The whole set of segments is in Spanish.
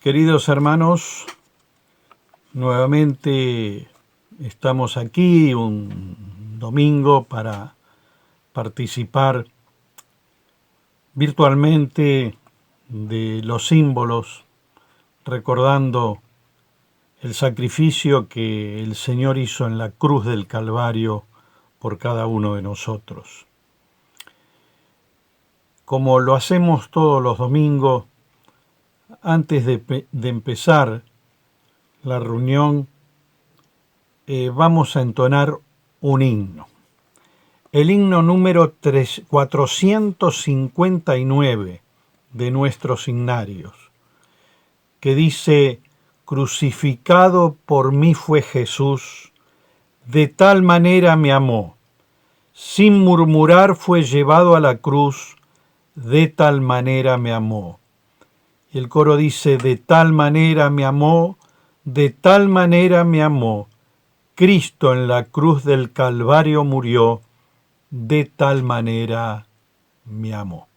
Queridos hermanos, nuevamente estamos aquí un domingo para participar virtualmente de los símbolos, recordando el sacrificio que el Señor hizo en la cruz del Calvario por cada uno de nosotros. Como lo hacemos todos los domingos, antes de empezar la reunión, vamos a entonar un himno. El himno número 459 de nuestros himnarios, que dice: crucificado por mí fue Jesús, de tal manera me amó, sin murmurar fue llevado a la cruz, de tal manera me amó. Y el coro dice: de tal manera me amó, de tal manera me amó, Cristo en la cruz del Calvario murió, de tal manera me amó.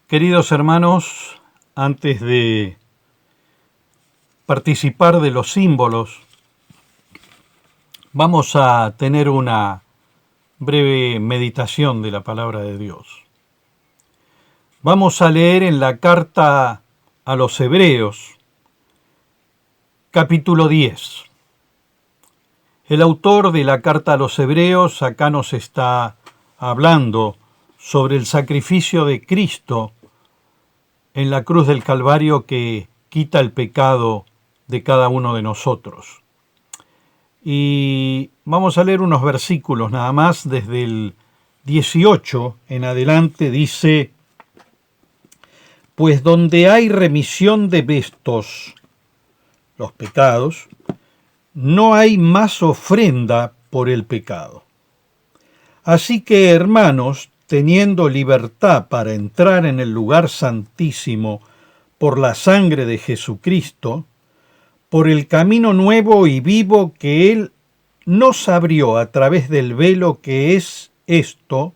Queridos hermanos, antes de participar de los símbolos, vamos a tener una breve meditación de la palabra de Dios. Vamos a leer en la carta a los Hebreos, capítulo 10. El autor de la carta a los Hebreos acá nos está hablando sobre el sacrificio de Cristo en la cruz del Calvario que quita el pecado de cada uno de nosotros. Y vamos a leer unos versículos nada más, desde el 18 en adelante dice: pues donde hay remisión de estos, los pecados, no hay más ofrenda por el pecado. Así que, hermanos, teniendo libertad para entrar en el lugar santísimo por la sangre de Jesucristo, por el camino nuevo y vivo que Él nos abrió a través del velo que es esto,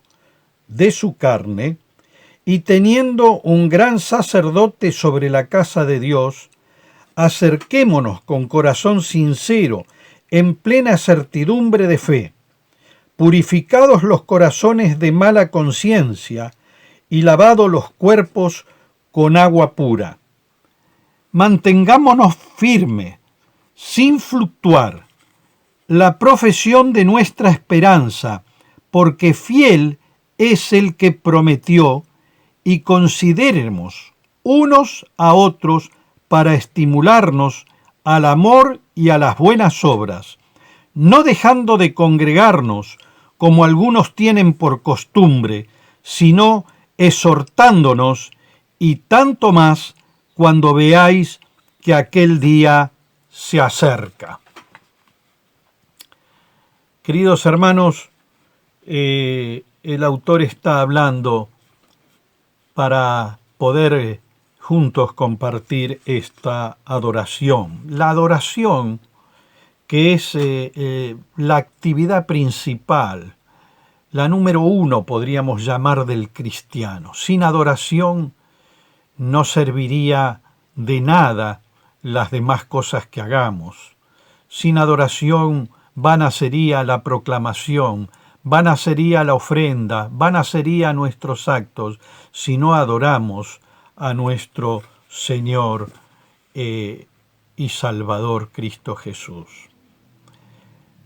de su carne, y teniendo un gran sacerdote sobre la casa de Dios, acerquémonos con corazón sincero, en plena certidumbre de fe, purificados los corazones de mala conciencia y lavados los cuerpos con agua pura. Mantengámonos firme, sin fluctuar, la profesión de nuestra esperanza, porque fiel es el que prometió, y consideremos unos a otros para estimularnos al amor y a las buenas obras, no dejando de congregarnos como algunos tienen por costumbre, sino exhortándonos, y tanto más cuando veáis que aquel día se acerca. Queridos hermanos, el autor está hablando para poder juntos compartir esta adoración. La adoración, que es la actividad principal, la número uno, podríamos llamar, del cristiano. Sin adoración no serviría de nada las demás cosas que hagamos. Sin adoración vana sería la proclamación, vana sería la ofrenda, vana sería nuestros actos, si no adoramos a nuestro Señor y Salvador Cristo Jesús.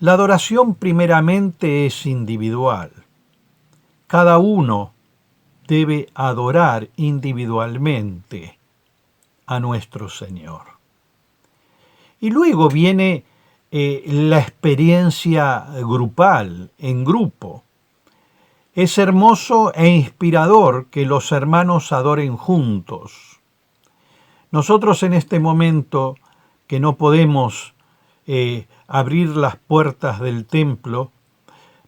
La adoración primeramente es individual. Cada uno debe adorar individualmente a nuestro Señor. Y luego viene la experiencia grupal, en grupo. Es hermoso e inspirador que los hermanos adoren juntos. Nosotros en este momento, que no podemos abrir las puertas del templo,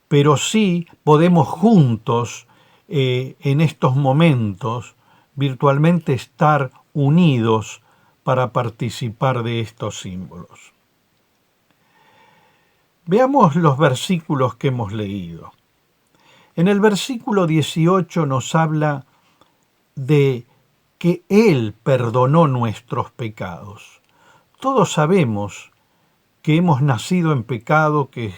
pero sí podemos juntos en estos momentos virtualmente estar unidos para participar de estos símbolos. Veamos los versículos que hemos leído. En el versículo 18 nos habla de que Él perdonó nuestros pecados. Todos sabemos que hemos nacido en pecado, que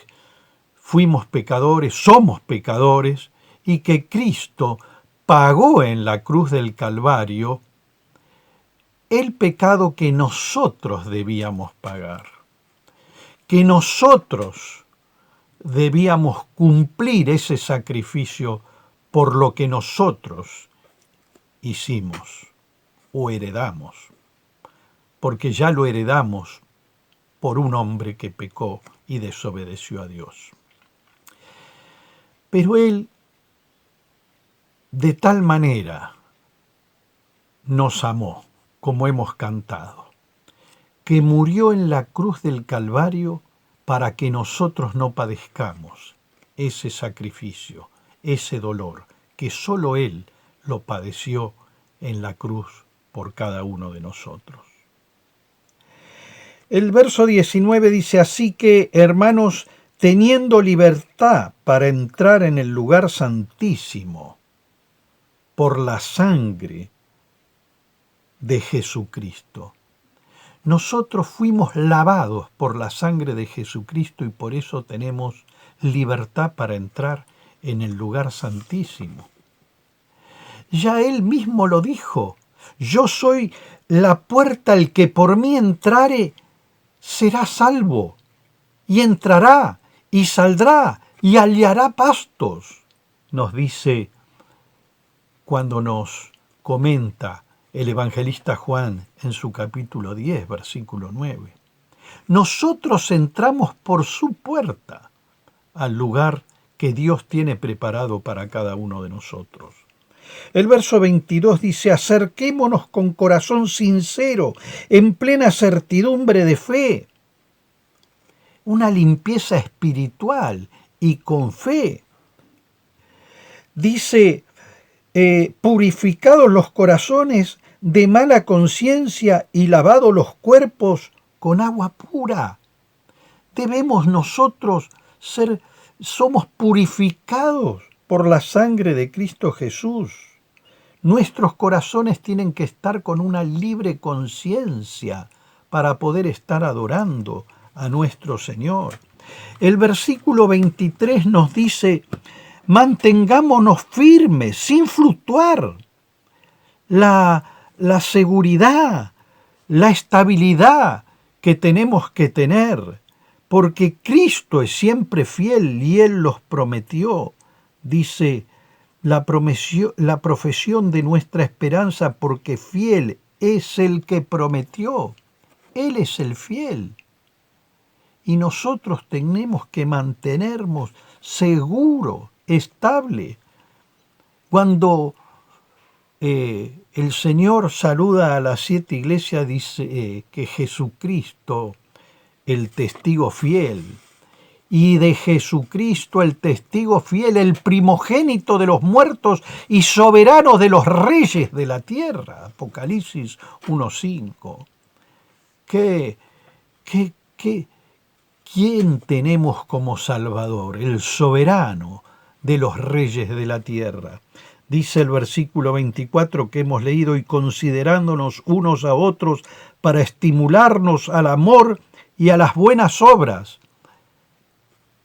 fuimos pecadores, somos pecadores, y que Cristo pagó en la cruz del Calvario el pecado que nosotros debíamos pagar, que nosotros debíamos cumplir ese sacrificio por lo que nosotros hicimos o heredamos, porque ya lo heredamos por un hombre que pecó y desobedeció a Dios. Pero Él de tal manera nos amó, como hemos cantado, que murió en la cruz del Calvario para que nosotros no padezcamos ese sacrificio, ese dolor, que solo Él lo padeció en la cruz por cada uno de nosotros. El verso 19 dice: así que, hermanos, teniendo libertad para entrar en el lugar santísimo por la sangre de Jesucristo. Nosotros fuimos lavados por la sangre de Jesucristo y por eso tenemos libertad para entrar en el lugar santísimo. Ya Él mismo lo dijo: yo soy la puerta, el que por mí entrare será salvo, y entrará y saldrá y hallará pastos, nos dice cuando nos comenta el evangelista Juan en su capítulo 10, versículo 9. Nosotros entramos por su puerta al lugar que Dios tiene preparado para cada uno de nosotros. El verso 22 dice, acerquémonos con corazón sincero, en plena certidumbre de fe, una limpieza espiritual y con fe. Dice, purificados los corazones de mala conciencia y lavados los cuerpos con agua pura. Debemos nosotros somos purificados por la sangre de Cristo Jesús. Nuestros corazones tienen que estar con una libre conciencia para poder estar adorando a nuestro Señor. El versículo 23 nos dice, mantengámonos firmes, sin fluctuar. La seguridad, la estabilidad que tenemos que tener, porque Cristo es siempre fiel y Él los prometió. Dice, la profesión de nuestra esperanza, porque fiel es el que prometió. Él es el fiel. Y nosotros tenemos que mantenernos seguros, estable. Cuando el Señor saluda a las 7 iglesias, dice que Jesucristo, el testigo fiel, y de Jesucristo el testigo fiel, el primogénito de los muertos y soberano de los reyes de la tierra. Apocalipsis 1:5. ¿Quién tenemos como Salvador? El soberano de los reyes de la tierra. Dice el versículo 24 que hemos leído, y considerándonos unos a otros para estimularnos al amor y a las buenas obras.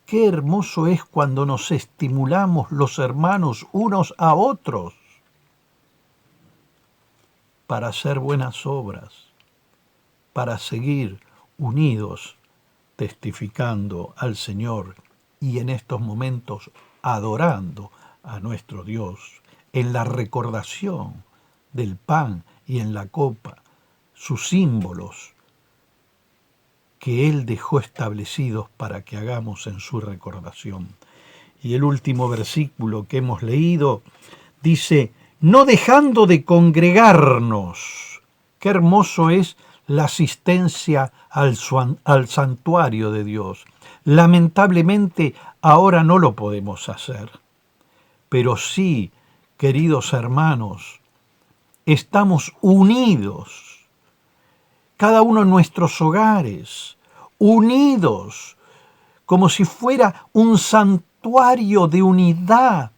Qué hermoso es cuando nos estimulamos los hermanos unos a otros para hacer buenas obras, para seguir unidos, testificando al Señor y en estos momentos adorando a nuestro Dios, en la recordación del pan y en la copa, sus símbolos que Él dejó establecidos para que hagamos en su recordación. Y el último versículo que hemos leído dice, no dejando de congregarnos. Qué hermoso es la asistencia al santuario de Dios. Lamentablemente ahora no lo podemos hacer, pero sí, queridos hermanos, estamos unidos, cada uno en nuestros hogares, unidos, como si fuera un santuario de unidad,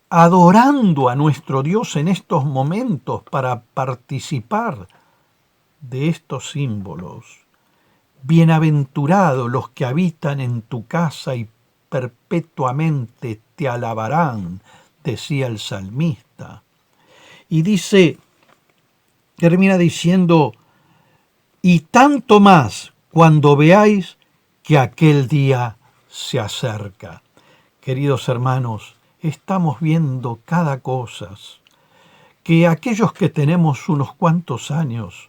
adorando a nuestro Dios en estos momentos para participar de estos símbolos. Bienaventurados los que habitan en tu casa y perpetuamente te alabarán, decía el salmista. Y termina diciendo, y tanto más cuando veáis que aquel día se acerca. Queridos hermanos, estamos viendo cada cosa que aquellos que tenemos unos cuantos años,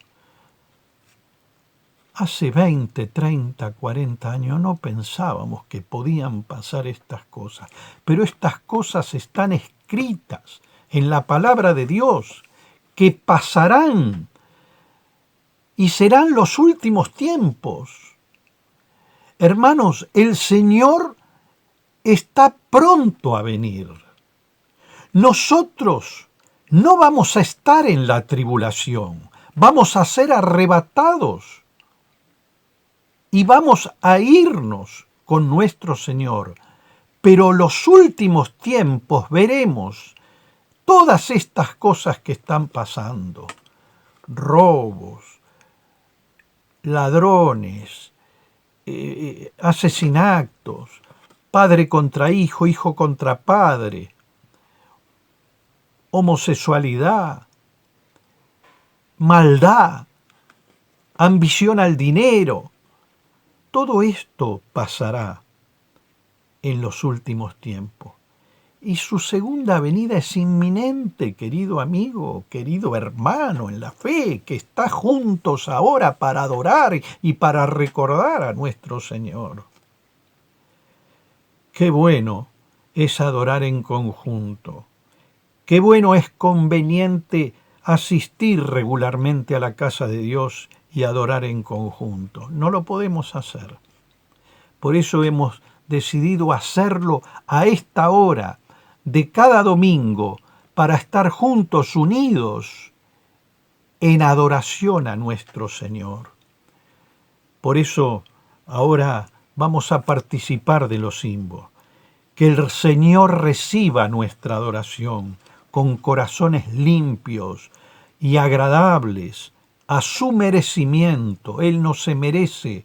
hace 20, 30, 40 años no pensábamos que podían pasar estas cosas, pero estas cosas están escritas en la palabra de Dios, que pasarán y serán los últimos tiempos. Hermanos, el Señor está pronto a venir. Nosotros no vamos a estar en la tribulación, vamos a ser arrebatados y vamos a irnos con nuestro Señor. Pero los últimos tiempos veremos todas estas cosas que están pasando. Robos, ladrones, asesinatos, padre contra hijo, hijo contra padre, homosexualidad, maldad, ambición al dinero. Todo esto pasará en los últimos tiempos. y su segunda venida es inminente, querido amigo, querido hermano en la fe, que está juntos ahora para adorar y para recordar a nuestro Señor. Qué bueno es adorar en conjunto. Qué bueno es conveniente asistir regularmente a la casa de Dios y adorar en conjunto. No lo podemos hacer. Por eso hemos decidido hacerlo a esta hora de cada domingo para estar juntos, unidos en adoración a nuestro Señor. Por eso ahora vamos a participar de los símbolos. Que el Señor reciba nuestra adoración con corazones limpios y agradables a su merecimiento. Él no se merece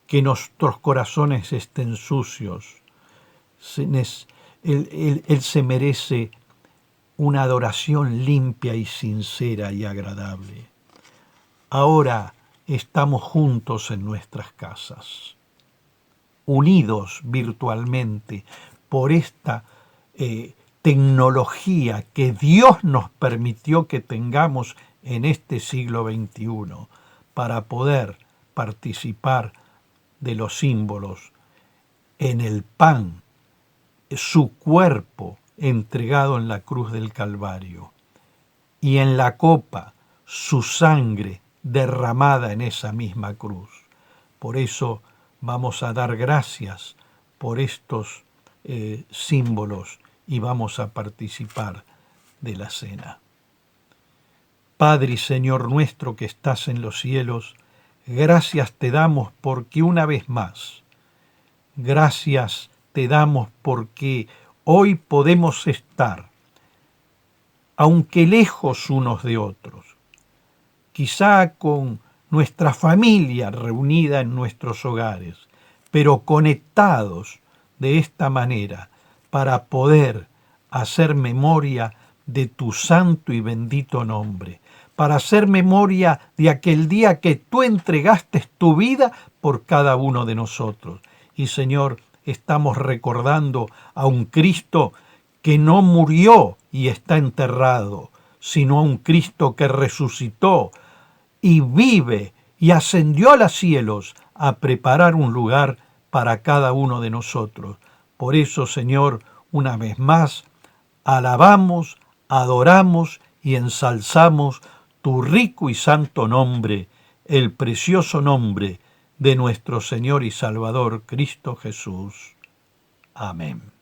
que nuestros corazones estén sucios. Él se merece una adoración limpia y sincera y agradable. Ahora estamos juntos en nuestras casas, unidos virtualmente por esta tecnología que Dios nos permitió que tengamos en este siglo XXI para poder participar de los símbolos en el pan, su cuerpo entregado en la cruz del Calvario, y en la copa, su sangre derramada en esa misma cruz. Por eso vamos a dar gracias por estos símbolos y vamos a participar de la cena. Padre y Señor nuestro que estás en los cielos, gracias te damos porque una vez más, gracias te damos porque hoy podemos estar, aunque lejos unos de otros, quizá con nuestra familia reunida en nuestros hogares, pero conectados de esta manera para poder hacer memoria de tu santo y bendito nombre, para hacer memoria de aquel día que tú entregaste tu vida por cada uno de nosotros. Y Señor, estamos recordando a un Cristo que no murió y está enterrado, sino a un Cristo que resucitó y vive y ascendió a los cielos a preparar un lugar para cada uno de nosotros. Por eso, Señor, una vez más, alabamos, adoramos y ensalzamos tu rico y santo nombre, el precioso nombre de nuestro Señor y Salvador Cristo Jesús. Amén.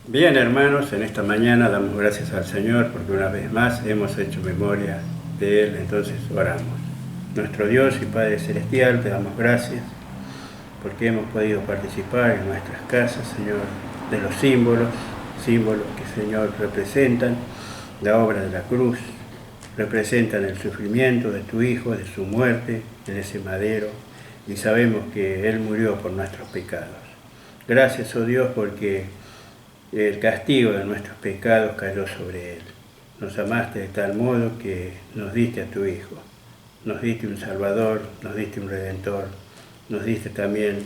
Bien, hermanos, en esta mañana damos gracias al Señor porque una vez más hemos hecho memoria de Él, entonces oramos. Nuestro Dios y Padre Celestial, te damos gracias porque hemos podido participar en nuestras casas, Señor, de los símbolos que, Señor, representan la obra de la cruz, representan el sufrimiento de tu Hijo, de su muerte en ese madero, y sabemos que Él murió por nuestros pecados. Gracias, oh Dios, porque el castigo de nuestros pecados cayó sobre Él. Nos amaste de tal modo que nos diste a tu Hijo. Nos diste un Salvador, nos diste un Redentor, nos diste también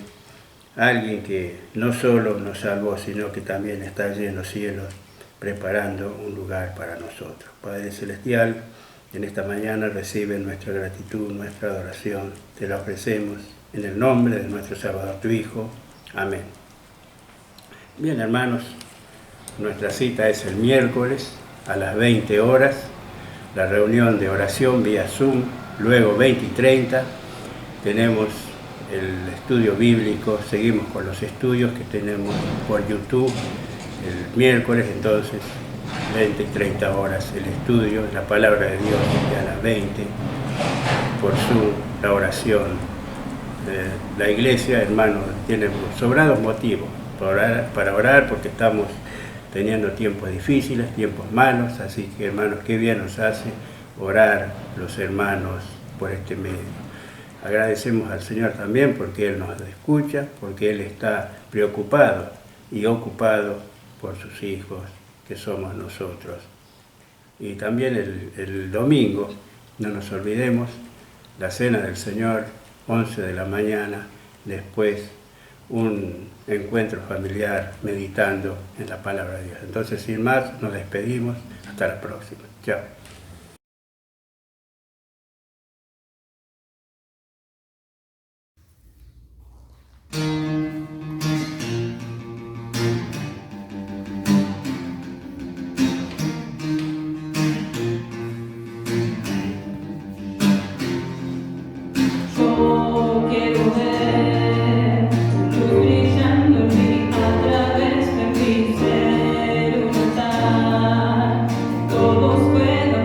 a alguien que no solo nos salvó, sino que también está allí en los cielos preparando un lugar para nosotros. Padre Celestial, en esta mañana recibe nuestra gratitud, nuestra adoración. Te la ofrecemos en el nombre de nuestro Salvador, tu Hijo. Amén. Bien, hermanos, nuestra cita es el miércoles a las 20 horas, la reunión de oración vía Zoom, luego 20 y 30 tenemos el estudio bíblico, seguimos con los estudios que tenemos por YouTube el miércoles, entonces 20 y 30 horas el estudio, la palabra de Dios, y a las 20 por Zoom la oración. La iglesia, hermanos, tiene sobrados motivos para orar porque estamos teniendo tiempos difíciles, tiempos malos, así que, hermanos, qué bien nos hace orar los hermanos por este medio. Agradecemos al Señor también porque Él nos escucha, porque Él está preocupado y ocupado por sus hijos, que somos nosotros. Y también el domingo, no nos olvidemos, la cena del Señor, 11 de la mañana, después un encuentro familiar meditando en la palabra de Dios. Entonces, sin más, nos despedimos. Hasta la próxima. Chao. Yo quiero ver tu luz brillando en mí a través de mi ser, todos puedo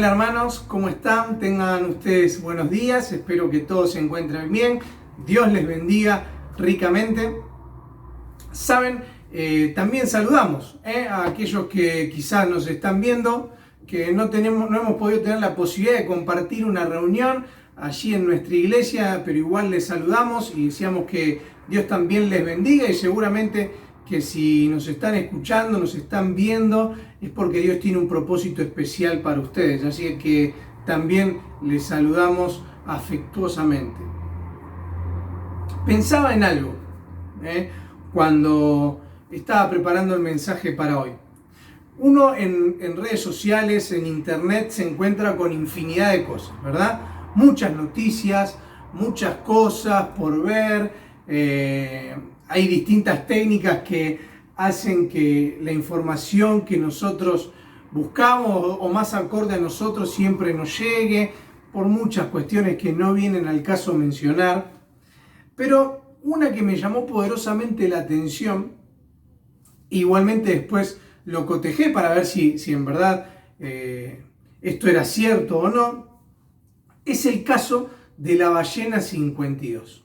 Hola hermanos, ¿cómo están? Tengan ustedes buenos días, espero que todos se encuentren bien, Dios les bendiga ricamente. Saben, también saludamos a aquellos que quizás nos están viendo, que no hemos podido tener la posibilidad de compartir una reunión allí en nuestra iglesia, pero igual les saludamos y deseamos que Dios también les bendiga, y seguramente que si nos están escuchando, nos están viendo, es porque Dios tiene un propósito especial para ustedes, así que también les saludamos afectuosamente. Pensaba en algo cuando estaba preparando el mensaje para hoy. Uno en redes sociales, en internet, se encuentra con infinidad de cosas, ¿verdad? Muchas noticias, muchas cosas por ver. Hay distintas técnicas que hacen que la información que nosotros buscamos o más acorde a nosotros siempre nos llegue, por muchas cuestiones que no vienen al caso mencionar. Pero una que me llamó poderosamente la atención, igualmente después lo cotejé para ver si en verdad esto era cierto o no, es el caso de la ballena 52.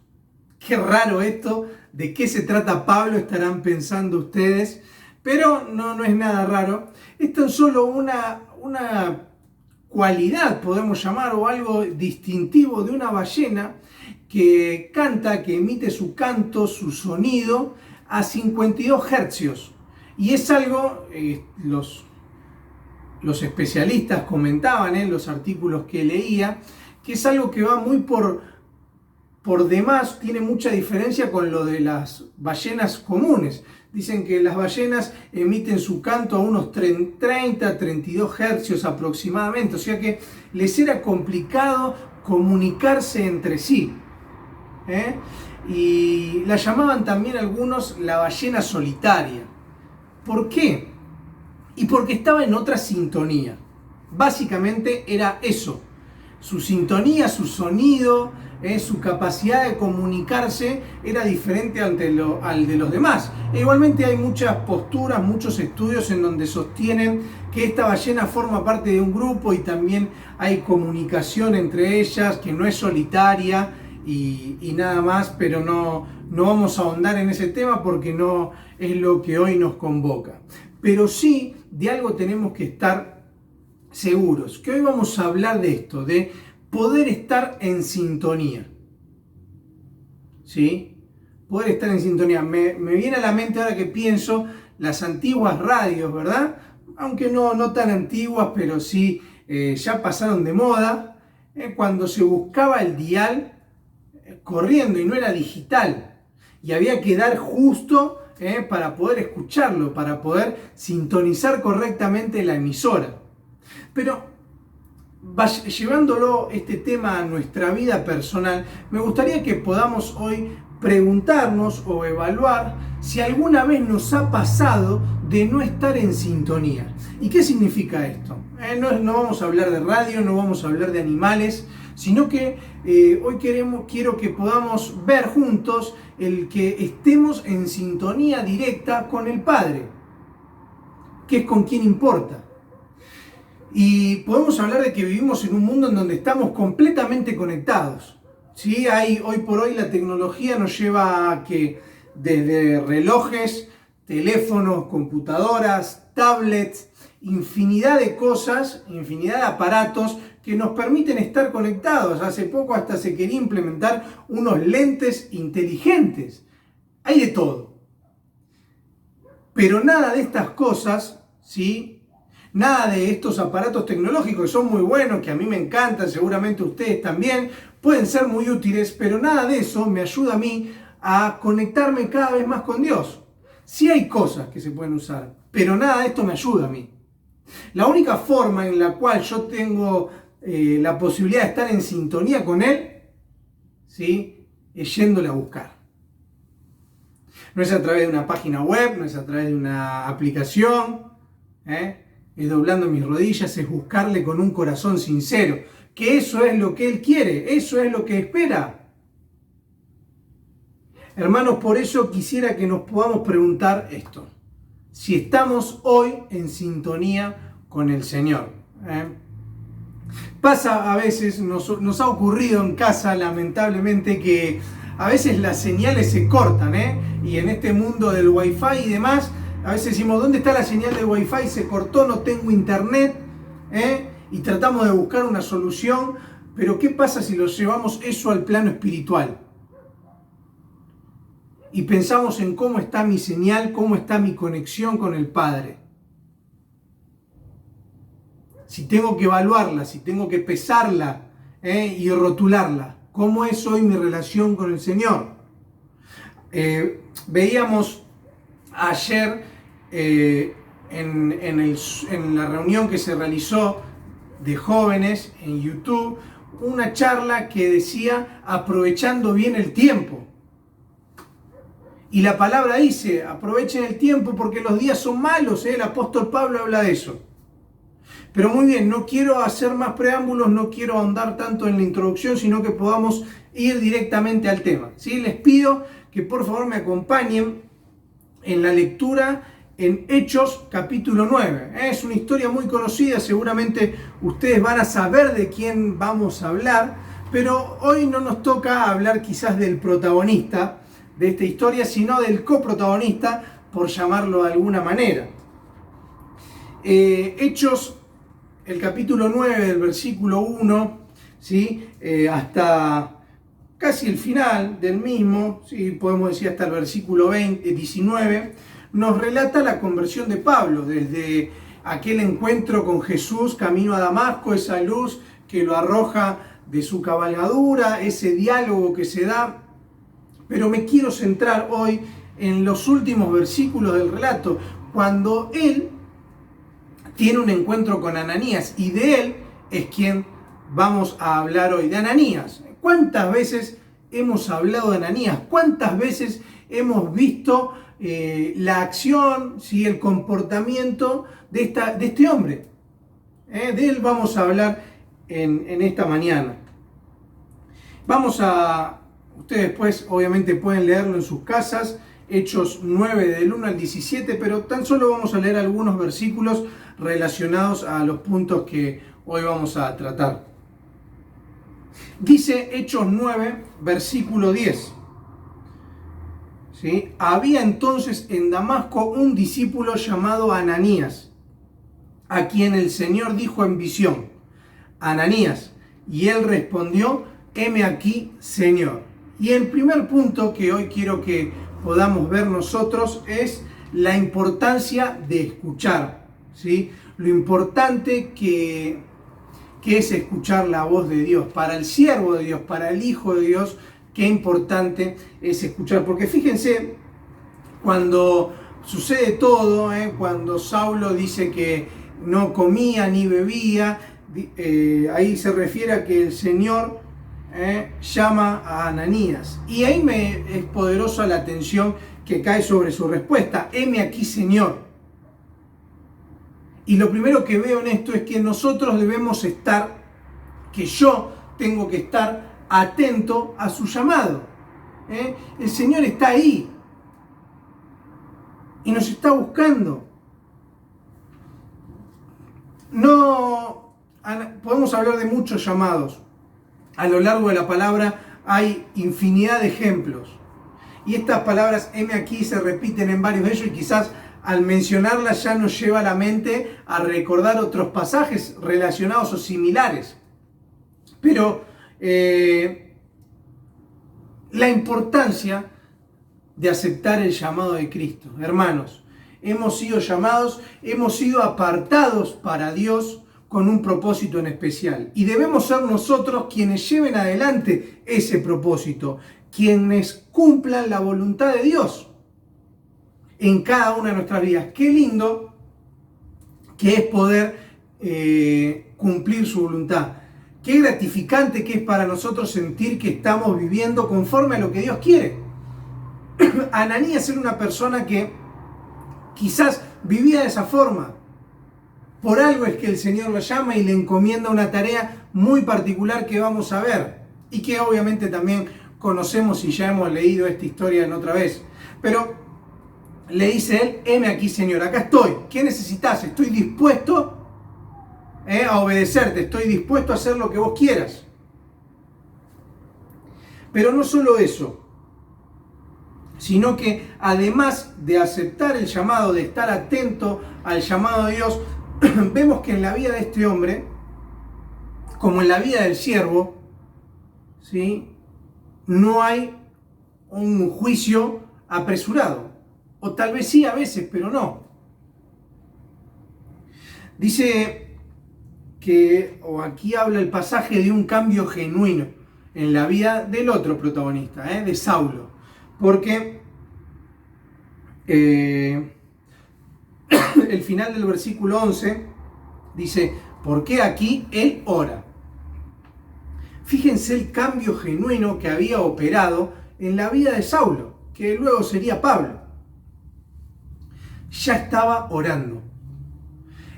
Qué raro esto, ¿de qué se trata Pablo? Estarán pensando ustedes, pero no es nada raro. Es tan solo una cualidad, podemos llamar, o algo distintivo de una ballena que canta, que emite su canto, su sonido a 52 hercios. Y es algo, los especialistas comentaban en los artículos que leía, que es algo que va muy por demás, tiene mucha diferencia con lo de las ballenas comunes. Dicen que las ballenas emiten su canto a unos 30, 32 hercios aproximadamente, o sea que les era complicado comunicarse entre sí. Y la llamaban también algunos la ballena solitaria. ¿Por qué? Y porque estaba en otra sintonía. Básicamente era eso. Su sintonía, su sonido, su capacidad de comunicarse era diferente al de los demás. E igualmente hay muchas posturas, muchos estudios en donde sostienen que esta ballena forma parte de un grupo y también hay comunicación entre ellas, que no es solitaria y nada más, pero no vamos a ahondar en ese tema porque no es lo que hoy nos convoca. Pero sí, de algo tenemos que estar seguros, que hoy vamos a hablar de esto, de poder estar en sintonía. ¿Sí? Poder estar en sintonía. Me viene a la mente ahora que pienso las antiguas radios, ¿verdad? Aunque no tan antiguas, pero sí ya pasaron de moda, cuando se buscaba el dial corriendo y no era digital. Y había que dar justo para poder escucharlo, para poder sintonizar correctamente la emisora. Pero llevándolo este tema a nuestra vida personal, me gustaría que podamos hoy preguntarnos o evaluar si alguna vez nos ha pasado de no estar en sintonía. ¿Y qué significa esto? No vamos a hablar de radio, no vamos a hablar de animales, sino que hoy quiero que podamos ver juntos el que estemos en sintonía directa con el Padre, que es con quien importa. Y podemos hablar de que vivimos en un mundo en donde estamos completamente conectados. ¿Sí? Hoy por hoy la tecnología nos lleva a que desde relojes, teléfonos, computadoras, tablets, infinidad de cosas, infinidad de aparatos que nos permiten estar conectados. Hace poco hasta se quería implementar unos lentes inteligentes. Hay de todo. Pero nada de estas cosas, ¿sí? Nada de estos aparatos tecnológicos que son muy buenos, que a mí me encantan, seguramente ustedes también, pueden ser muy útiles, pero nada de eso me ayuda a mí a conectarme cada vez más con Dios. Sí hay cosas que se pueden usar, pero nada de esto me ayuda a mí. La única forma en la cual yo tengo la posibilidad de estar en sintonía con Él, ¿sí?, es yéndole a buscar. No es a través de una página web, no es a través de una aplicación, es doblando mis rodillas, es buscarle con un corazón sincero, que eso es lo que Él quiere, eso es lo que espera. Hermanos, por eso quisiera que nos podamos preguntar esto, si estamos hoy en sintonía con el Señor. Pasa a veces, nos ha ocurrido en casa lamentablemente que a veces las señales se cortan, y en este mundo del wifi y demás, a veces decimos, ¿dónde está la señal del wifi? Se cortó, no tengo internet, y tratamos de buscar una solución, pero ¿qué pasa si lo llevamos eso al plano espiritual? Y pensamos en cómo está mi señal, cómo está mi conexión con el Padre. Si tengo que evaluarla, si tengo que pesarla y rotularla, ¿cómo es hoy mi relación con el Señor? Veíamos ayer en la reunión que se realizó de jóvenes en YouTube, una charla que decía aprovechando bien el tiempo. Y la palabra dice, aprovechen el tiempo porque los días son malos, el apóstol Pablo habla de eso. Pero muy bien, no quiero hacer más preámbulos, no quiero ahondar tanto en la introducción, sino que podamos ir directamente al tema, ¿sí? Les pido que por favor me acompañen en la lectura en Hechos capítulo 9. Es una historia muy conocida, seguramente ustedes van a saber de quién vamos a hablar, pero hoy no nos toca hablar quizás del protagonista de esta historia, sino del coprotagonista, por llamarlo de alguna manera. Hechos, el capítulo 9, del versículo 1, ¿sí? Hasta casi el final del mismo, ¿sí? Podemos decir hasta el versículo 19, nos relata la conversión de Pablo, desde aquel encuentro con Jesús camino a Damasco, esa luz que lo arroja de su cabalgadura, ese diálogo que se da. Pero me quiero centrar hoy en los últimos versículos del relato, cuando él tiene un encuentro con Ananías, y de él es quien vamos a hablar hoy, de Ananías. ¿Cuántas veces hemos hablado de Ananías? ¿Cuántas veces hemos visto la acción, ¿sí? El comportamiento de este hombre? De él vamos a hablar en esta mañana. Ustedes pues obviamente pueden leerlo en sus casas, Hechos 9 del 1 al 17, pero tan solo vamos a leer algunos versículos relacionados a los puntos que hoy vamos a tratar. Dice Hechos 9, versículo 10. ¿Sí? Había entonces en Damasco un discípulo llamado Ananías, a quien el Señor dijo en visión, Ananías, y él respondió, heme aquí, Señor. Y el primer punto que hoy quiero que podamos ver nosotros es la importancia de escuchar, ¿sí? Lo importante que es escuchar la voz de Dios. Para el siervo de Dios, para el Hijo de Dios, qué importante es escuchar. Porque fíjense, cuando sucede todo, cuando Saulo dice que no comía ni bebía, ahí se refiere a que el Señor llama a Ananías. Y ahí es poderosa la atención que cae sobre su respuesta. Heme aquí, Señor. Y lo primero que veo en esto es que nosotros debemos estar, que yo tengo que estar atento a su llamado. El Señor está ahí y nos está buscando. Podemos hablar de muchos llamados. A lo largo de la palabra hay infinidad de ejemplos. Y estas palabras, heme aquí, se repiten en varios de ellos, y quizás al mencionarlas ya nos lleva a la mente a recordar otros pasajes relacionados o similares. Pero la importancia de aceptar el llamado de Cristo. Hermanos, hemos sido llamados, hemos sido apartados para Dios con un propósito en especial. Y debemos ser nosotros quienes lleven adelante ese propósito, quienes cumplan la voluntad de Dios en cada una de nuestras vidas. Qué lindo que es poder cumplir su voluntad. Qué gratificante que es para nosotros sentir que estamos viviendo conforme a lo que Dios quiere. Ananías era una persona que quizás vivía de esa forma. Por algo es que el Señor lo llama y le encomienda una tarea muy particular que vamos a ver. Y que obviamente también conocemos y ya hemos leído esta historia en otra vez. Pero le dice él, heme aquí, Señor, acá estoy. ¿Qué necesitas? Estoy dispuesto a obedecerte, estoy dispuesto a hacer lo que vos quieras. Pero no solo eso, sino que además de aceptar el llamado, de estar atento al llamado de Dios, vemos que en la vida de este hombre, como en la vida del siervo, ¿sí?, no hay un juicio apresurado. O tal vez sí a veces, pero no. Dice que, o aquí habla el pasaje de un cambio genuino en la vida del otro protagonista, de Saulo. Porque el final del versículo 11 dice, porque aquí él ora. Fíjense el cambio genuino que había operado en la vida de Saulo, que luego sería Pablo. Ya estaba orando.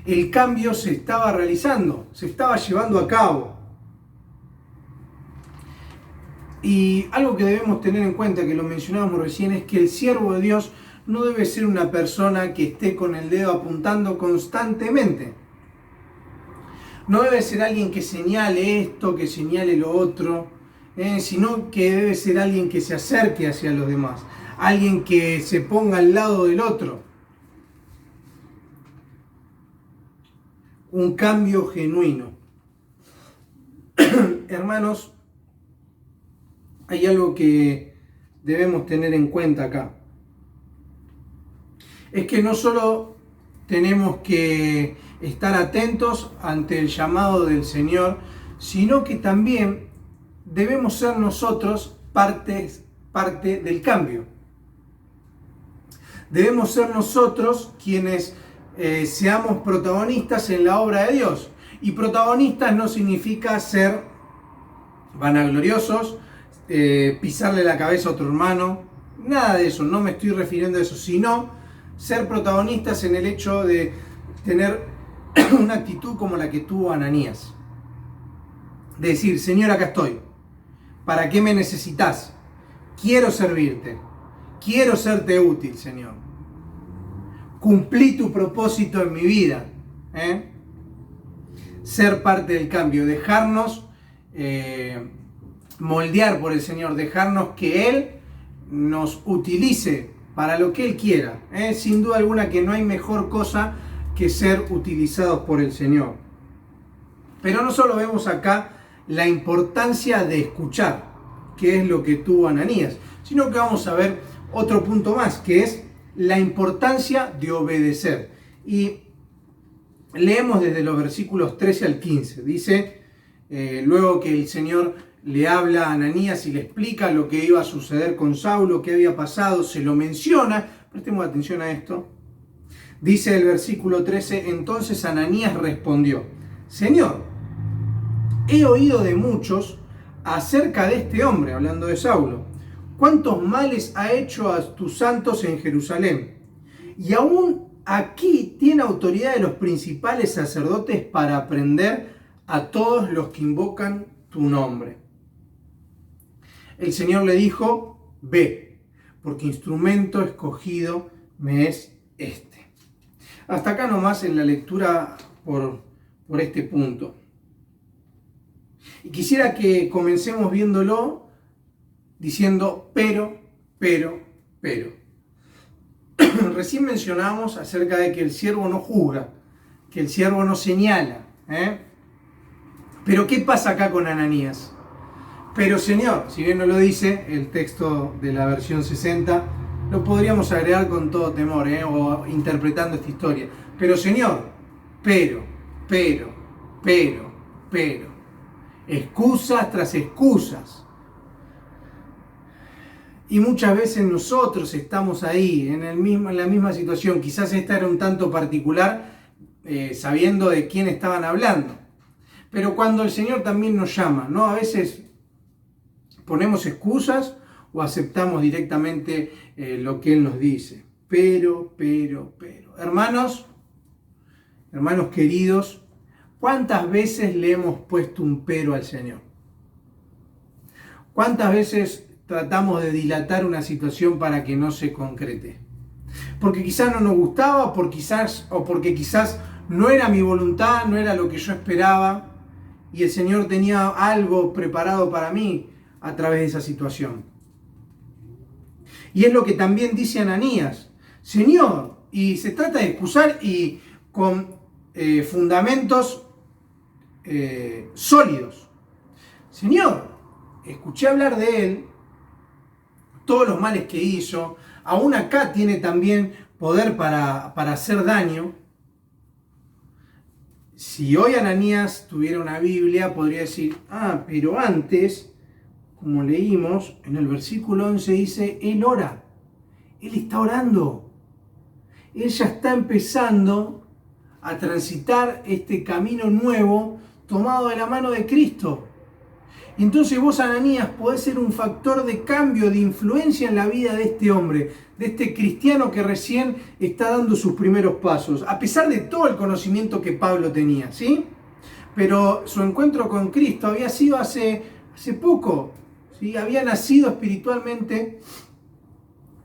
El cambio se estaba realizando, se estaba llevando a cabo. Y algo que debemos tener en cuenta, que lo mencionábamos recién, es que el siervo de Dios no debe ser una persona que esté con el dedo apuntando constantemente. No debe ser alguien que señale esto, que señale lo otro, sino que debe ser alguien que se acerque hacia los demás, alguien que se ponga al lado del otro. Un cambio genuino. Hermanos, hay algo que debemos tener en cuenta acá. Es que no solo tenemos que estar atentos ante el llamado del Señor, sino que también debemos ser nosotros parte del cambio. Debemos ser nosotros quienes seamos protagonistas en la obra de Dios. Y protagonistas no significa ser vanagloriosos, pisarle la cabeza a otro hermano, nada de eso, no me estoy refiriendo a eso, sino ser protagonistas en el hecho de tener una actitud como la que tuvo Ananías. De decir, Señor, acá estoy. ¿Para qué me necesitas? Quiero servirte. Quiero serte útil, Señor. Cumplí tu propósito en mi vida. Ser parte del cambio. Dejarnos moldear por el Señor. Dejarnos que Él nos utilice para lo que Él quiera. Sin duda alguna que no hay mejor cosa que ser utilizados por el Señor. Pero no solo vemos acá la importancia de escuchar, que es lo que tuvo Ananías, sino que vamos a ver otro punto más, que es la importancia de obedecer. Y leemos desde los versículos 13 al 15. Dice, luego que el Señor le habla a Ananías y le explica lo que iba a suceder con Saulo, qué había pasado, se lo menciona. Prestemos atención a esto. Dice el versículo 13, entonces Ananías respondió, Señor, he oído de muchos acerca de este hombre, hablando de Saulo, cuántos males ha hecho a tus santos en Jerusalén, y aún aquí tiene autoridad de los principales sacerdotes para prender a todos los que invocan tu nombre. El Señor le dijo, ve, porque instrumento escogido me es este. Hasta acá nomás en la lectura por este punto. Y quisiera que comencemos viéndolo diciendo pero. Recién mencionamos acerca de que el siervo no juzga, que el siervo no señala. Pero ¿qué pasa acá con Ananías? Pero Señor, si bien no lo dice el texto de la versión 60, lo podríamos agregar con todo temor, o interpretando esta historia. Pero Señor, pero. Excusas tras excusas. Y muchas veces nosotros estamos ahí, en la misma situación. Quizás esta era un tanto particular, sabiendo de quién estaban hablando. Pero cuando el Señor también nos llama, ¿no? A veces ponemos excusas o aceptamos directamente lo que Él nos dice. Pero. Hermanos queridos, ¿cuántas veces le hemos puesto un pero al Señor? ¿Cuántas veces tratamos de dilatar una situación para que no se concrete? Porque quizás no nos gustaba, porque quizás no era mi voluntad, no era lo que yo esperaba, y el Señor tenía algo preparado para mí a través de esa situación. Y es lo que también dice Ananías: Señor, y se trata de excusar y con fundamentos sólidos. Señor, escuché hablar de él, todos los males que hizo, aún acá tiene también poder para hacer daño. Si hoy Ananías tuviera una Biblia, podría decir, pero antes, como leímos en el versículo 11, dice, él ora, él está orando, él ya está empezando a transitar este camino nuevo tomado de la mano de Cristo. Y entonces vos, Ananías, podés ser un factor de cambio, de influencia en la vida de este hombre, de este cristiano que recién está dando sus primeros pasos, a pesar de todo el conocimiento que Pablo tenía, ¿sí? Pero su encuentro con Cristo había sido hace poco, ¿sí? Había nacido espiritualmente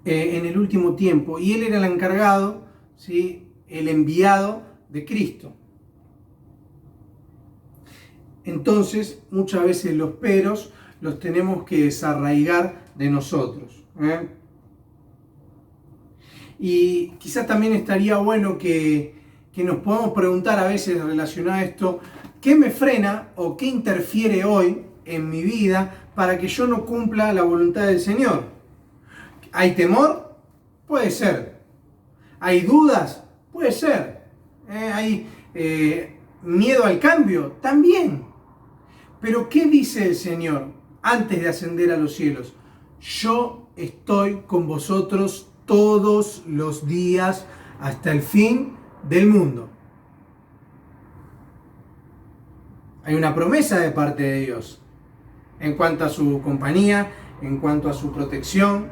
en el último tiempo, y él era el encargado, ¿sí? El enviado de Cristo. Entonces, muchas veces los peros los tenemos que desarraigar de nosotros. Y quizás también estaría bueno que nos podamos preguntar a veces relacionado a esto, ¿qué me frena o qué interfiere hoy en mi vida para que yo no cumpla la voluntad del Señor? ¿Hay temor? Puede ser. ¿Hay dudas? Puede ser. ¿Hay miedo al cambio? También. Pero ¿qué dice el Señor antes de ascender a los cielos? Yo estoy con vosotros todos los días hasta el fin del mundo. Hay una promesa de parte de Dios en cuanto a su compañía, en cuanto a su protección.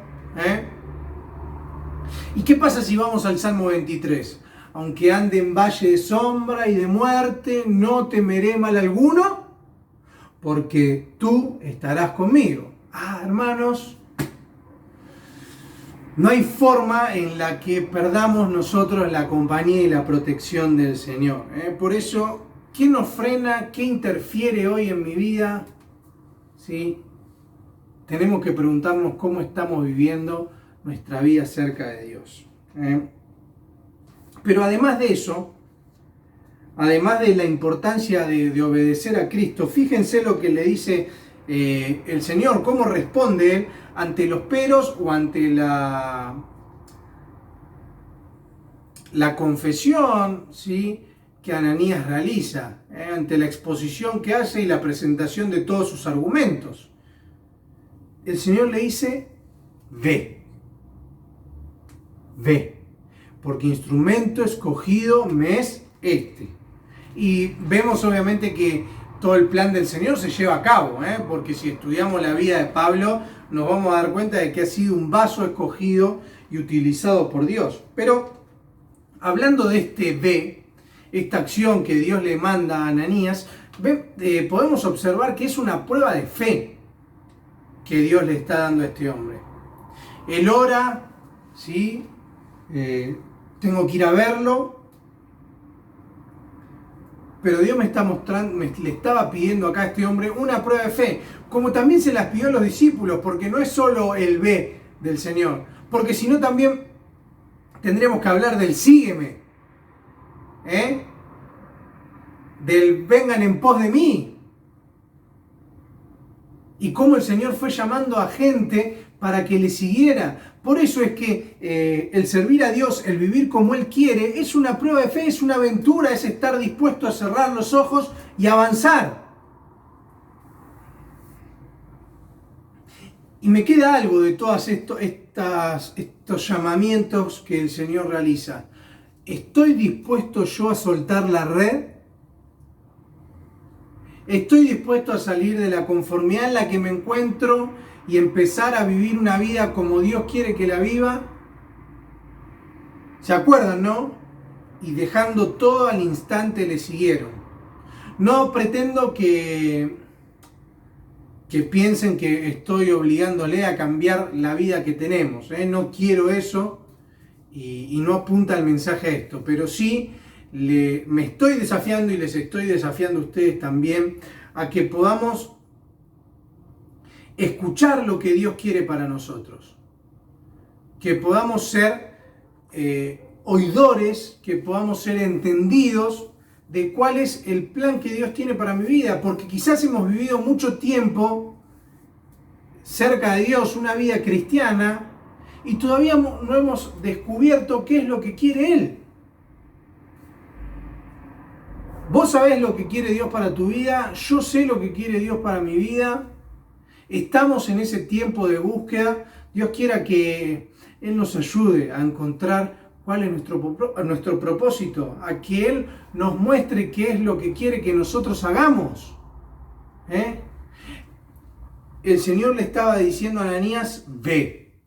¿Y qué pasa si vamos al Salmo 23? Aunque ande en valle de sombra y de muerte, no temeré mal alguno, porque tú estarás conmigo. Hermanos, no hay forma en la que perdamos nosotros la compañía y la protección del Señor. Por eso, ¿qué nos frena? ¿Qué interfiere hoy en mi vida? ¿Sí? Tenemos que preguntarnos cómo estamos viviendo nuestra vida cerca de Dios. Pero además de eso, además de la importancia de obedecer a Cristo, fíjense lo que le dice el Señor, cómo responde Él ante los peros o ante la confesión, ¿sí?, que Ananías realiza, ante la exposición que hace y la presentación de todos sus argumentos. El Señor le dice, ve, porque instrumento escogido me es este. Y vemos obviamente que todo el plan del Señor se lleva a cabo, porque si estudiamos la vida de Pablo nos vamos a dar cuenta de que ha sido un vaso escogido y utilizado por Dios. Pero hablando de este ve, esta acción que Dios le manda a Ananías, podemos observar que es una prueba de fe que Dios le está dando a este hombre. Él ora, ¿sí? Tengo que ir a verlo, pero Dios me está mostrando, le estaba pidiendo acá a este hombre una prueba de fe, como también se las pidió a los discípulos, porque no es solo el ve del Señor, porque si no también tendríamos que hablar del sígueme, del vengan en pos de mí, y cómo el Señor fue llamando a gente para que le siguiera. Por eso es que el servir a Dios, el vivir como Él quiere, es una prueba de fe, es una aventura, es estar dispuesto a cerrar los ojos y avanzar. Y me queda algo de todos estos llamamientos que el Señor realiza. ¿Estoy dispuesto yo a soltar la red? ¿Estoy dispuesto a salir de la conformidad en la que me encuentro y empezar a vivir una vida como Dios quiere que la viva? ¿Se acuerdan, no? Y dejando todo al instante le siguieron. No pretendo que piensen que estoy obligándole a cambiar la vida que tenemos. No quiero eso y no apunta el mensaje a esto. Pero sí me estoy desafiando y les estoy desafiando a ustedes también a que podamos escuchar lo que Dios quiere para nosotros. Que podamos ser oidores, que podamos ser entendidos de cuál es el plan que Dios tiene para mi vida, porque quizás hemos vivido mucho tiempo cerca de Dios, una vida cristiana, y todavía no hemos descubierto qué es lo que quiere Él. Vos sabés lo que quiere Dios para tu vida, yo sé lo que quiere Dios para mi vida, estamos en ese tiempo de búsqueda. Dios quiera que Él nos ayude a encontrar cuál es nuestro propósito, a que Él nos muestre qué es lo que quiere que nosotros hagamos. El Señor le estaba diciendo a Ananías, ve,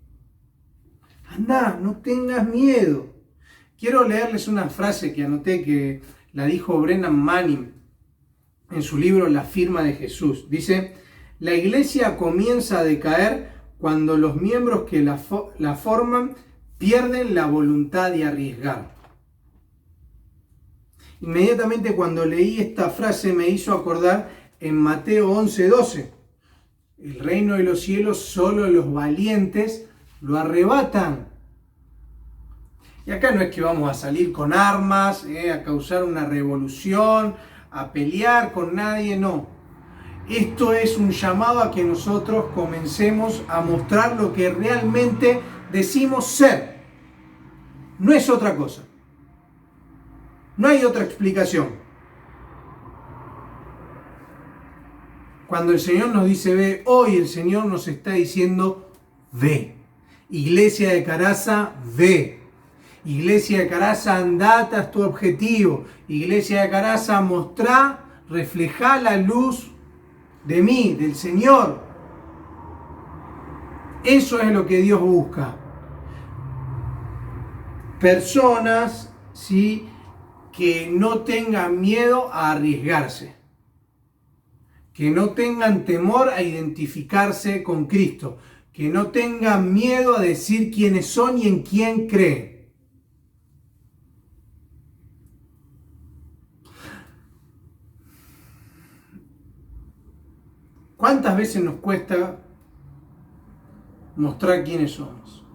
anda, no tengas miedo. Quiero leerles una frase que anoté que la dijo Brennan Manning en su libro La firma de Jesús. Dice, la iglesia comienza a decaer cuando los miembros que la forman pierden la voluntad de arriesgar. Inmediatamente cuando leí esta frase me hizo acordar en Mateo 11:12. El reino de los cielos solo los valientes lo arrebatan. Y acá no es que vamos a salir con armas, a causar una revolución, a pelear con nadie, no. Esto es un llamado a que nosotros comencemos a mostrar lo que realmente decimos ser. No es otra cosa. No hay otra explicación. Cuando el Señor nos dice ve, hoy el Señor nos está diciendo ve. Iglesia de Caraza, ve. Iglesia de Caraza, andá tras tu objetivo. Iglesia de Caraza, mostrá, reflejá la luz de mí, del Señor. Eso es lo que Dios busca. Personas, ¿sí?, que no tengan miedo a arriesgarse. Que no tengan temor a identificarse con Cristo. Que no tengan miedo a decir quiénes son y en quién creen. ¿Cuántas veces nos cuesta mostrar quiénes somos?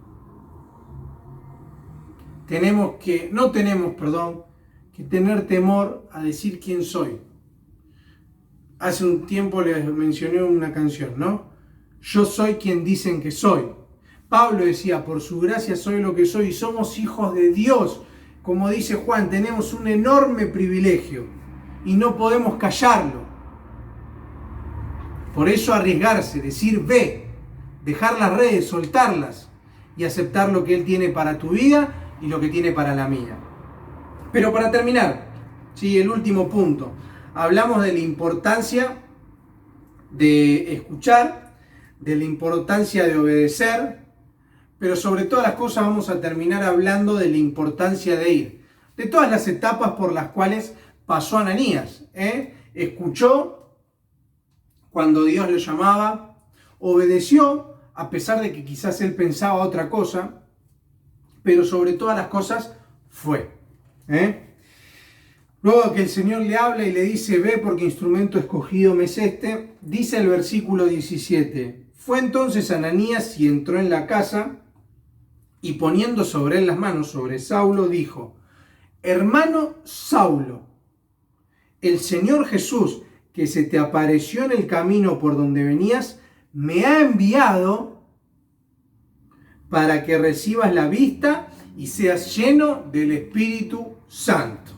No tenemos que tener temor a decir quién soy. Hace un tiempo les mencioné una canción, ¿no? Yo soy quien dicen que soy. Pablo decía, por su gracia soy lo que soy y somos hijos de Dios. Como dice Juan, tenemos un enorme privilegio y no podemos callarlo. Por eso arriesgarse, decir ve, dejar las redes, soltarlas y aceptar lo que Él tiene para tu vida y lo que tiene para la mía. Pero para terminar, ¿sí?, el último punto. Hablamos de la importancia de escuchar, de la importancia de obedecer, pero sobre todas las cosas vamos a terminar hablando de la importancia de ir. De todas las etapas por las cuales pasó Ananías. Escuchó cuando Dios le llamaba, obedeció a pesar de que quizás él pensaba otra cosa, pero sobre todas las cosas fue. Luego que el Señor le habla y le dice, ve porque instrumento escogido me es este, dice el versículo 17, fue entonces Ananías y entró en la casa y poniendo sobre él las manos sobre Saulo dijo, hermano Saulo, el Señor Jesús que se te apareció en el camino por donde venías, me ha enviado para que recibas la vista y seas lleno del Espíritu Santo.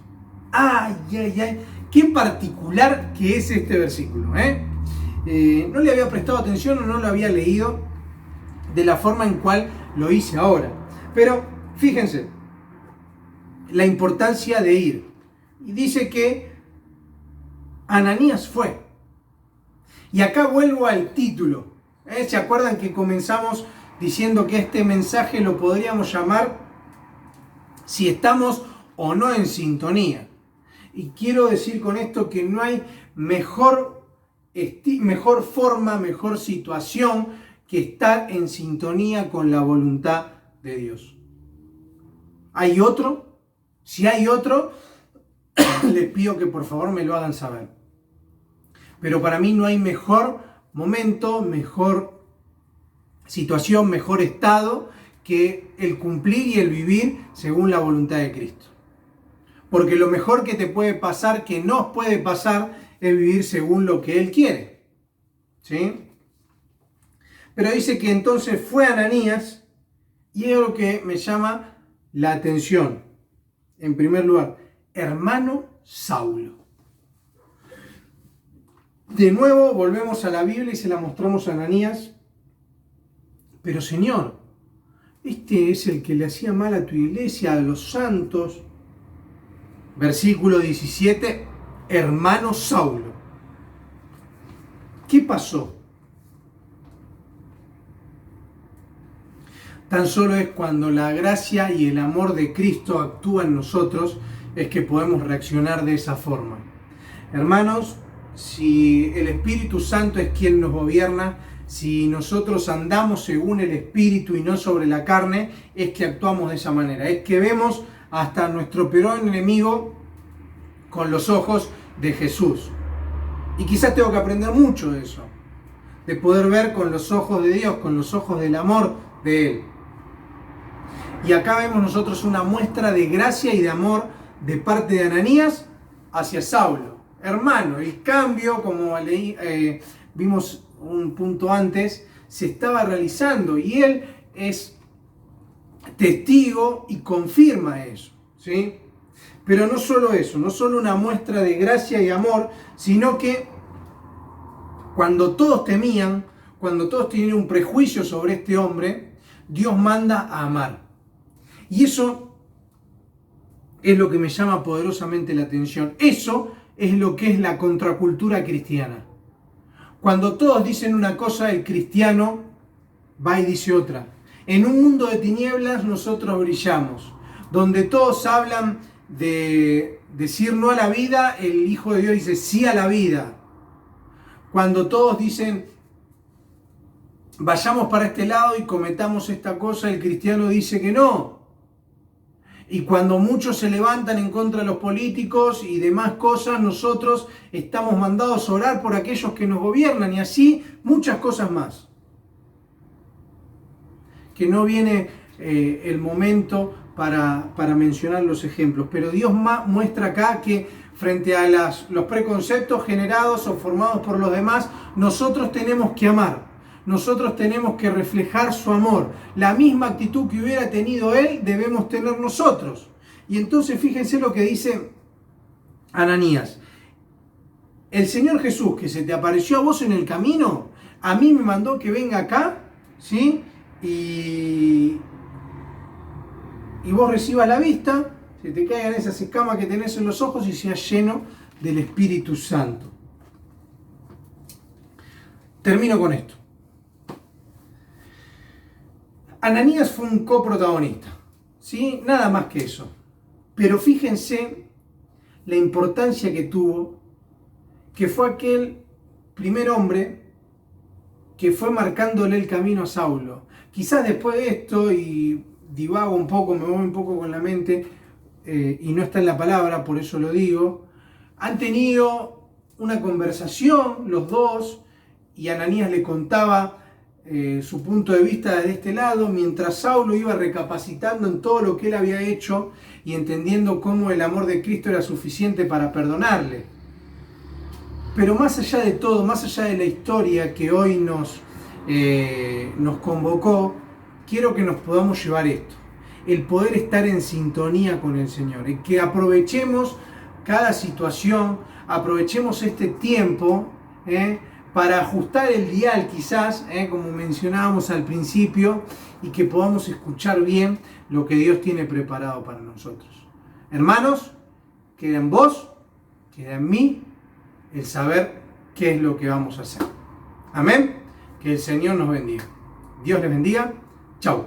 ¡Ay, ay, ay! ¡Qué particular que es este versículo! No le había prestado atención o no lo había leído de la forma en cual lo hice ahora. Pero fíjense, la importancia de ir. Y dice que Ananías fue. Y acá vuelvo al título. ¿Se acuerdan que comenzamos diciendo que este mensaje lo podríamos llamar si estamos o no en sintonía? Y quiero decir con esto que no hay mejor forma, mejor situación que estar en sintonía con la voluntad de Dios. ¿Hay otro? Si hay otro, les pido que por favor me lo hagan saber. Pero para mí no hay mejor momento, mejor situación, mejor estado que el cumplir y el vivir según la voluntad de Cristo. Porque lo mejor que te puede pasar, que nos puede pasar, es vivir según lo que Él quiere. ¿Sí? Pero dice que entonces fue Ananías, y es lo que me llama la atención. En primer lugar, hermano Saulo. De nuevo volvemos a la Biblia y se la mostramos a Ananías. Pero Señor, este es el que le hacía mal a tu iglesia, a los santos. Versículo 17, hermano Saulo. ¿Qué pasó? Tan solo es cuando la gracia y el amor de Cristo actúan en nosotros, es que podemos reaccionar de esa forma. Hermanos, si el Espíritu Santo es quien nos gobierna, si nosotros andamos según el Espíritu y no sobre la carne, es que actuamos de esa manera. Es que vemos hasta nuestro peor enemigo con los ojos de Jesús. Y quizás tengo que aprender mucho de eso, de poder ver con los ojos de Dios, con los ojos del amor de Él. Y acá vemos nosotros una muestra de gracia y de amor de parte de Ananías hacia Saulo. Hermano, el cambio, como vimos un punto antes, se estaba realizando y él es testigo y confirma eso, ¿sí? Pero no solo eso, no solo una muestra de gracia y amor, sino que cuando todos temían, cuando todos tenían un prejuicio sobre este hombre, Dios manda a amar. Y eso es lo que me llama poderosamente la atención. Eso es lo que es la contracultura cristiana. Cuando todos dicen una cosa, el cristiano va y dice otra. En un mundo de tinieblas nosotros brillamos. Donde todos hablan de decir no a la vida, el Hijo de Dios dice sí a la vida. Cuando todos dicen vayamos para este lado y cometamos esta cosa, el cristiano dice que no. Y cuando muchos se levantan en contra de los políticos y demás cosas, nosotros estamos mandados a orar por aquellos que nos gobiernan y así muchas cosas más. Que no viene el momento para mencionar los ejemplos, pero Dios muestra acá que frente a los preconceptos generados o formados por los demás, nosotros tenemos que amar. Nosotros tenemos que reflejar su amor. La misma actitud que hubiera tenido él, debemos tener nosotros. Y entonces fíjense lo que dice Ananías. El Señor Jesús, que se te apareció a vos en el camino, a mí me mandó que venga acá, ¿sí? Y vos recibas la vista, se te caigan esas escamas que tenés en los ojos y seas lleno del Espíritu Santo. Termino con esto. Ananías fue un coprotagonista, ¿sí? Nada más que eso. Pero fíjense la importancia que tuvo, que fue aquel primer hombre que fue marcándole el camino a Saulo. Quizás después de esto, y divago un poco, me voy un poco con la mente, y no está en la palabra, por eso lo digo, han tenido una conversación los dos, y Ananías le contaba su punto de vista desde este lado, mientras Saulo iba recapacitando en todo lo que él había hecho y entendiendo cómo el amor de Cristo era suficiente para perdonarle. Pero más allá de todo, más allá de la historia que hoy nos convocó, quiero que nos podamos llevar esto, el poder estar en sintonía con el Señor, y que aprovechemos cada situación, aprovechemos este tiempo, para ajustar el dial quizás, como mencionábamos al principio, y que podamos escuchar bien lo que Dios tiene preparado para nosotros. Hermanos, queda en vos, queda en mí, el saber qué es lo que vamos a hacer. Amén. Que el Señor nos bendiga. Dios les bendiga. Chau.